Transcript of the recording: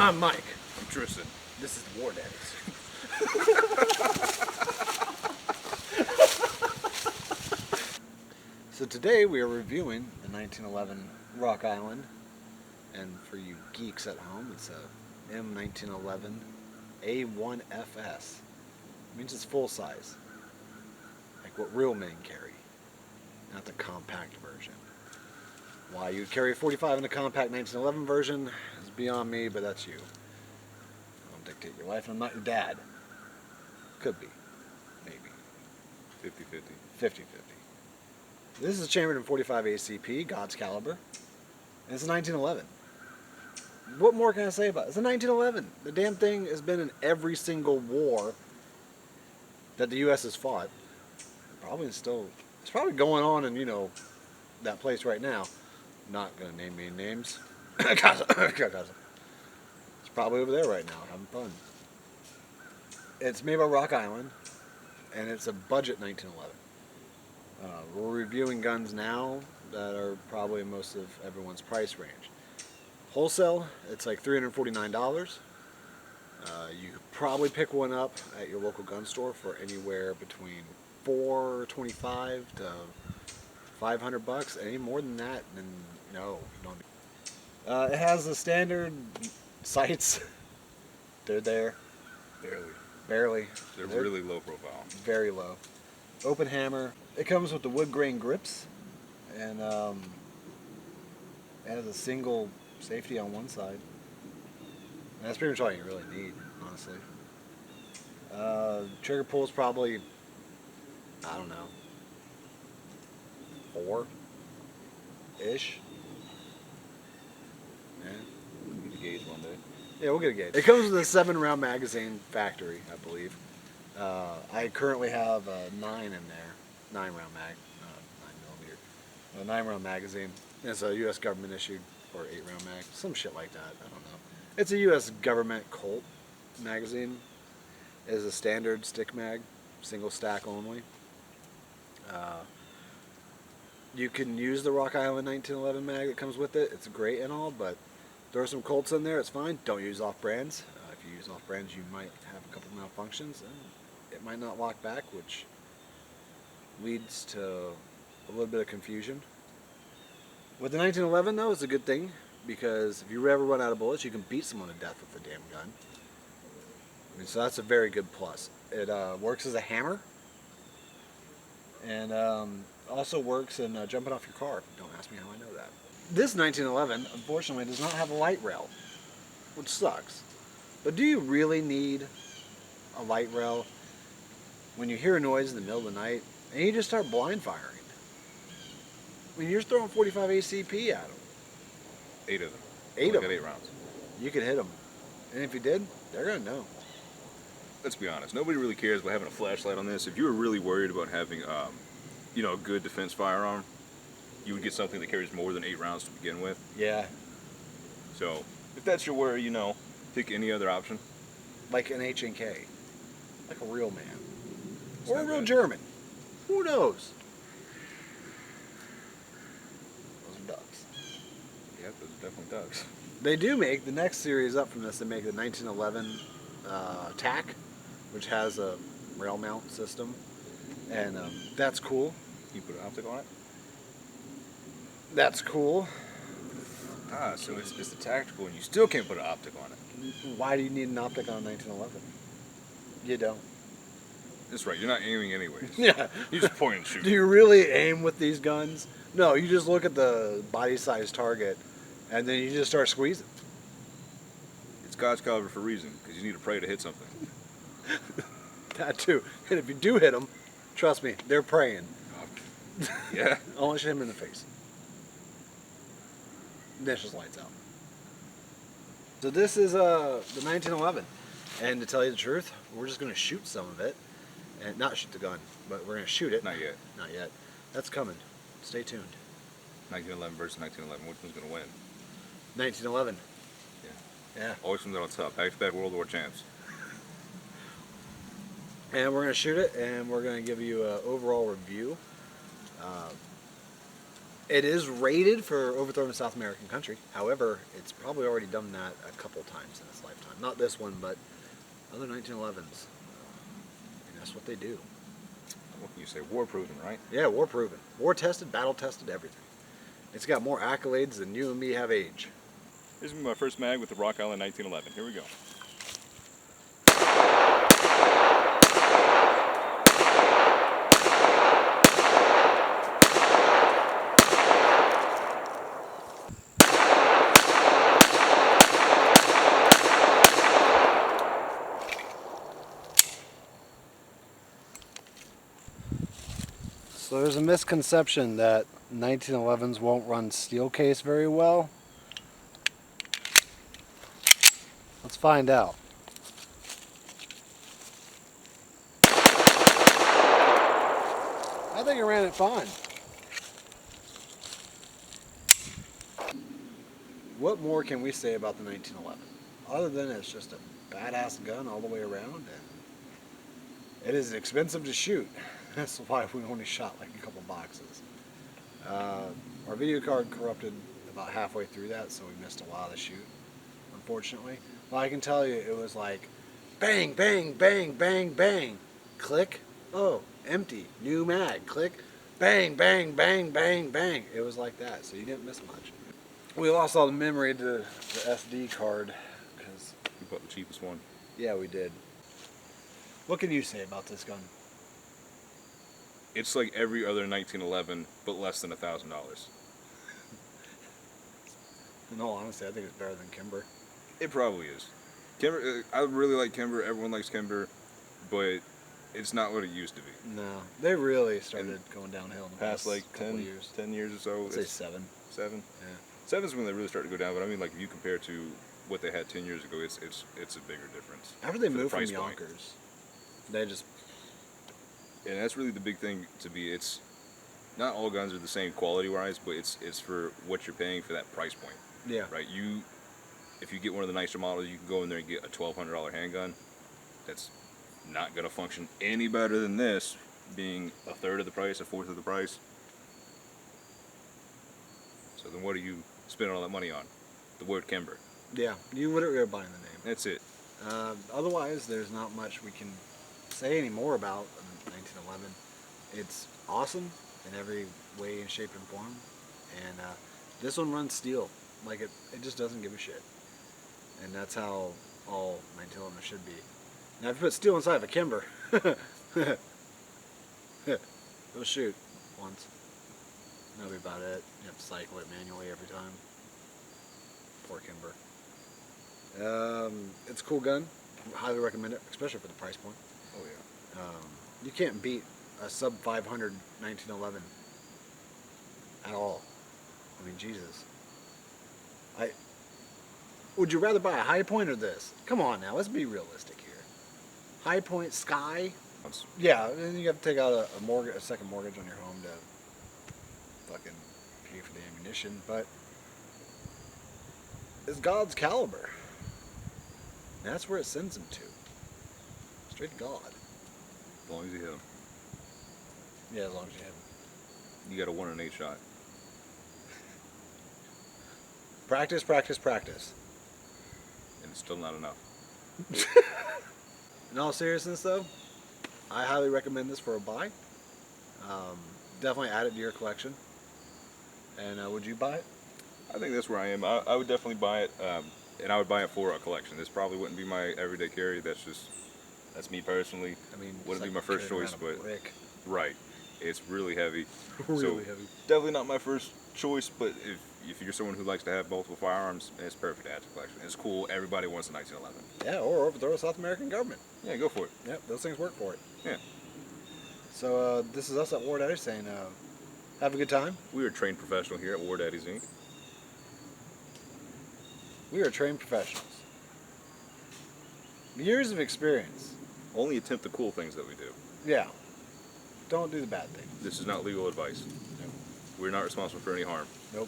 I'm Mike. I'm Tristan. This is War Daddies. So today we are reviewing the 1911 Rock Island, and for you geeks at home, it's a M1911 A1FS. It means it's full size, like what real men carry, not the compact version. Why you'd carry a 45 in the compact 1911 version is beyond me, but that's you. I don't dictate your life, and I'm not your dad. Could be. Maybe. 50-50. 50-50. This is a Chamberlain 45 ACP, God's caliber. And it's a 1911. What more can I say about it? It's a 1911. The damn thing has been in every single war that the U.S. has fought. It's probably going on in, that place right now. Not going to name any names. It's probably over there right now, having fun. It's made by Rock Island, and it's a budget 1911. We're reviewing guns now that are probably in most of everyone's price range. Wholesale, it's like $349. You could probably pick one up at your local gun store for anywhere between $425 to $500. Any more than that, then no, don't. It has the standard sights. They're there. Barely. They're really low profile. Very low. Open hammer. It comes with the wood grain grips, and it has a single safety on one side. And that's pretty much all you really need, honestly. Trigger pull is probably, I don't know, 4-ish. Yeah. We'll get a gauge one day. Yeah, we'll get a gauge. It comes with a 7-round magazine factory, I believe. I currently have a 9 in there. 9-round mag, 9mm. A 9-round magazine. It's a U.S. government issued, or 8-round mag, some shit like that. I don't know. It's a U.S. government Colt magazine. It is a standard stick mag, single stack only. You can use the Rock Island 1911 mag that comes with it. It's great and all, but there are some Colts in there. It's fine. Don't use off-brands. If you use off-brands, you might have a couple malfunctions, and it might not lock back, which leads to a little bit of confusion. With the 1911, though, it's a good thing, because if you ever run out of bullets, you can beat someone to death with the damn gun. I mean, so that's a very good plus. It works as a hammer, and also works in jumping off your car. Don't ask me how I know that. This 1911, unfortunately, does not have a light rail, which sucks. But do you really need a light rail when you hear a noise in the middle of the night and you just start blind firing? I mean, you're just throwing 45 ACP at them. 8 of them. 8 of them. 8 rounds. You can hit them. And if you did, they're going to know. Let's be honest. Nobody really cares about having a flashlight on this. If you were really worried about having, a good defense firearm, you would get something that carries more than 8 rounds to begin with. Yeah. So, if that's your worry, pick any other option. Like an H&K. Like a real man. It's Or a not real bad. German. Who knows? Those are ducks. Yeah, those are definitely ducks. They do make, the next series up from this, they make the 1911 TAC, which has a rail mount system. And that's cool. You put an optic on it? That's cool. Ah, so it's the tactical, and you still can't put an optic on it. Why do you need an optic on a 1911? You don't. That's right. You're not aiming anyways. Yeah. You just point and shoot. Do you really aim with these guns? No, you just look at the body size target, and then you just start squeezing. It's God's caliber for a reason, because you need to pray to hit something. That too. And if you do hit them, trust me, they're praying. Yeah. Unless you hit them in the face. Then it's just lights out. So this is the 1911. And to tell you the truth, we're just going to shoot some of it. And not shoot the gun, but we're going to shoot it. Not yet. Not yet. That's coming. Stay tuned. 1911 versus 1911. Which one's going to win? 1911. Yeah. Yeah. Always comes out on top. Back-to-back World War champs. And we're going to shoot it, and we're going to give you an overall review. It is rated for overthrown in South American country. However, it's probably already done that a couple times in its lifetime. Not this one, but other 1911s. And that's what they do. What can you say? War proven, right? Yeah, war proven. War tested, battle tested, everything. It's got more accolades than you and me have age. This is my first mag with the Rock Island 1911. Here we go. So there's a misconception that 1911s won't run steel case very well. Let's find out. I think it ran it fine. What more can we say about the 1911? Other than it's just a badass gun all the way around, and it is expensive to shoot. That's why we only shot like a couple boxes. Our video card corrupted about halfway through that, so we missed a lot of the shoot, unfortunately. Well, I can tell you it was like bang, bang, bang, bang, bang, click, oh, empty, new mag, click, bang, bang, bang, bang, bang. It was like that, so you didn't miss much. We lost all the memory to the SD card, because We bought the cheapest one. yeah, we did. What can you say about this gun? It's like every other 1911, but less than $1,000. In all honesty, I think it's better than Kimber. It probably is. Kimber, I really like Kimber. Everyone likes Kimber, but it's not what it used to be. No, they really started going downhill in the Past like couple 10 years. 10 years or so. I'd say it's 7. 7. Yeah. 7's when they really started to go down. But I mean, like if you compare to what they had 10 years ago, it's a bigger difference. After they for the moved from price point. Yonkers, they just And that's really the big thing to be. It's not all guns are the same quality wise, but it's for what you're paying for that price point, yeah. right? If you get one of the nicer models, you can go in there and get a $1,200 handgun. That's not going to function any better than this, being a third of the price, a fourth of the price. So then, what are you spending all that money on? The word Kimber. Yeah, you wouldn't really buying the name. That's it. Otherwise, there's not much we can say anymore about 1911. It's awesome in every way and shape and form, and this one runs steel. Like it just doesn't give a shit, and that's how all 1911 should be. Now, if you put steel inside of a Kimber, it'll shoot once. That'll be about it. You have to cycle it manually every time. Poor Kimber. It's a cool gun. Highly recommend it, especially for the price point. Oh yeah. You can't beat a sub 500 1911 at all. I mean, Jesus. Would you rather buy a High Point or this? Come on now, let's be realistic here. High Point Sky. Yeah, and you have to take out a second mortgage on your home to fucking pay for the ammunition, but it's God's caliber. And that's where it sends him to. Straight to God. As long as you hit them. Yeah, as long as you have him. You got a 1 in 8 shot. Practice, practice, practice. And it's still not enough. In all seriousness, though, I highly recommend this for a buy. Definitely add it to your collection. And would you buy it? I think that's where I am. I would definitely buy it, and I would buy it for a collection. This probably wouldn't be my everyday carry. That's me personally. I mean, Wouldn't it's be my first carrying choice, around a but brick. right, it's really heavy. Really So, heavy. Definitely not my first choice, but if you're someone who likes to have multiple firearms, it's perfect to add to the collection. It's cool. Everybody wants a 1911. Yeah, or overthrow the South American government. Yeah, go for it. Yep, those things work for it. Yeah. So this is us at War Daddy saying, have a good time. We are a trained professional here at War Daddies Inc. We are trained professionals. Years of experience. Only attempt the cool things that we do. Yeah. Don't do the bad things. This is not legal advice. Nope. We're not responsible for any harm. Nope.